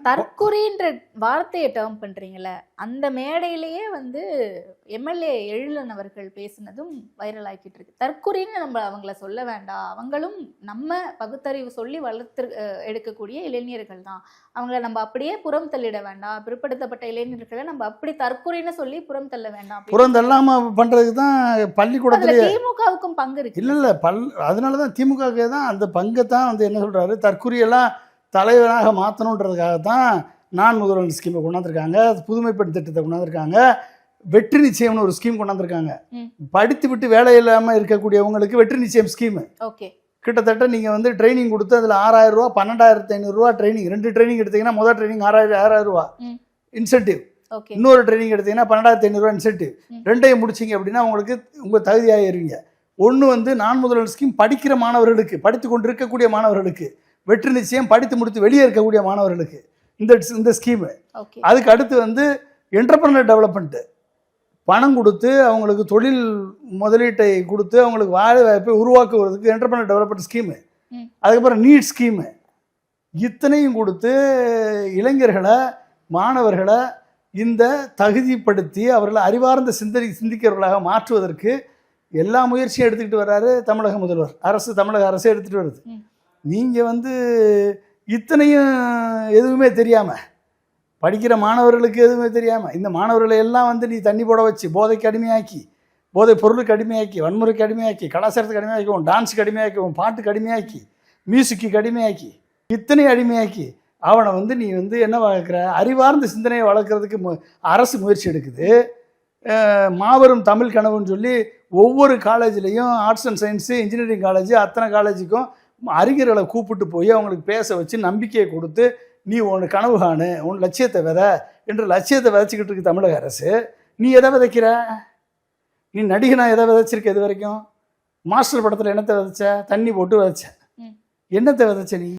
தற்குறின்ற வார்த்தையை டேர்ம் பண்றீங்கல்ல, அந்த மேடையிலேயே வந்து எம்எல்ஏ எழிலன் அவர்கள் பேசினதும் வைரல் ஆக்கிட்டு இருக்கு. தற்குறின்னு நம்ம அவங்கள சொல்ல வேண்டாம், அவங்களும் நம்ம பகுத்தறிவு சொல்லி வளர்த்து எடுக்கக்கூடிய இளைஞர்கள் தான், அவங்கள நம்ம அப்படியே புறம் தள்ளிட வேண்டாம், பிற்படுத்தப்பட்ட இளைஞர்களை நம்ம அப்படி தற்குறின்னு சொல்லி புறம் தள்ள வேண்டாம். புறம் தள்ளாம பண்றதுக்கு தான் பள்ளிக்கூடத்துல திமுகவுக்கும் பங்கு இருக்கு. இல்ல அதனாலதான் திமுக தான் அந்த பங்கை தான் வந்து என்ன சொல்றாரு, தற்குறியெல்லாம் தலைவராக மாற்றணுன்றதுக்காகத்தான் நான் முதல்வன் ஸ்கீமை கொண்டாந்துருக்காங்க, புதுமை பெண் திட்டத்தை கொண்டாந்துருக்காங்க, வெற்றி நிச்சயம்னு ஒரு ஸ்கீம் கொண்டாந்துருக்காங்க. படித்து விட்டு வேலை இல்லாமல் இருக்கக்கூடியவங்களுக்கு வெற்றி நிச்சயம் ஸ்கீமு. ஓகே, கிட்டத்தட்ட நீங்கள் வந்து ட்ரைனிங் கொடுத்து அதில் 6000 ரூபா 12,500 ட்ரைனிங், 2 ட்ரைனிங் எடுத்தீங்கன்னா முதல் ட்ரைனிங் 6000 ரூபா இன்சென்டிவ், இன்னொரு ட்ரைனிங் எடுத்தீங்கன்னா 12,500 இன்சென்டிவ். ரெண்டையும் முடிச்சிங்க அப்படின்னா உங்களுக்கு உங்கள் தகுதியாகிருவீங்க. ஒன்று வந்து நான் முதல்வன் ஸ்கீம் படிக்கிற மாணவர்களுக்கு, படித்து கொண்டு இருக்கக்கூடிய மாணவர்களுக்கு, வெற்றி நிச்சயம் படித்து முடித்து வெளியே இருக்கக்கூடிய மாணவர்களுக்கு இந்த ஸ்கீமு. அதுக்கு அடுத்து வந்து என்டர்பிரனர் டெவலப்மெண்ட்டு, பணம் கொடுத்து அவங்களுக்கு தொழில் முதலீட்டை கொடுத்து அவங்களுக்கு வேலை வாய்ப்பை உருவாக்குவதற்கு என்டர்பிரனர் டெவலப்மெண்ட் ஸ்கீமு. அதுக்கப்புறம் நீட் ஸ்கீமு. இத்தனையும் கொடுத்து இளைஞர்களை மாணவர்களை இந்த தகுதிப்படுத்தி அவர்களை அறிவார்ந்த சிந்திக்கிறவர்களாக மாற்றுவதற்கு எல்லா முயற்சியும் எடுத்துக்கிட்டு வர்றாரு தமிழக முதல்வர் அரசு, தமிழக அரசு எடுத்துகிட்டு வருது. நீங்கள் வந்து இத்தனையும் எதுவுமே தெரியாமல், படிக்கிற மாணவர்களுக்கு எதுவுமே தெரியாமல், இந்த மாணவர்களை எல்லாம் வந்து நீ தண்ணி போட வச்சு போதைக்கு அடிமையாக்கி, போதை பொருளுக்கு அடிமையாக்கி, வன்முறைக்கு அடிமையாக்கி, கலாச்சாரத்துக்கு அடிமையாக்கி, டான்ஸுக்கு அடிமையாக்கி, பாட்டுக்கு அடிமையாக்கி, மியூசிக்கு அடிமையாக்கி, இத்தனையும் அடிமையாக்கி அவனை வந்து நீ வந்து என்ன வளர்க்குற, அறிவார்ந்த சிந்தனையை வளர்க்குறதுக்கு அரசு முயற்சி எடுக்குது. மாபெரும் தமிழ் கனவுன்னு சொல்லி ஒவ்வொரு காலேஜ்லேயும் arts and science, engineering college, அத்தனை காலேஜுக்கும் அறிஞர்களை கூப்பிட்டு போய் அவங்களுக்கு பேச வச்சு நம்பிக்கையை கொடுத்து நீ உன் கனவு காணு, உன் லட்சியத்தை என்ற லட்சியத்தை விதைச்சிக்கிட்டு இருக்கு தமிழக அரசு. நீ எதை விதைக்கிற? நீ நடிகனா எதை விதைச்சிருக்க? இது வரைக்கும் மாஸ்டர் படத்தில் என்னத்தை விதைச்ச? தண்ணி போட்டு விதைச்ச. என்னத்தை விதைச்ச நீ?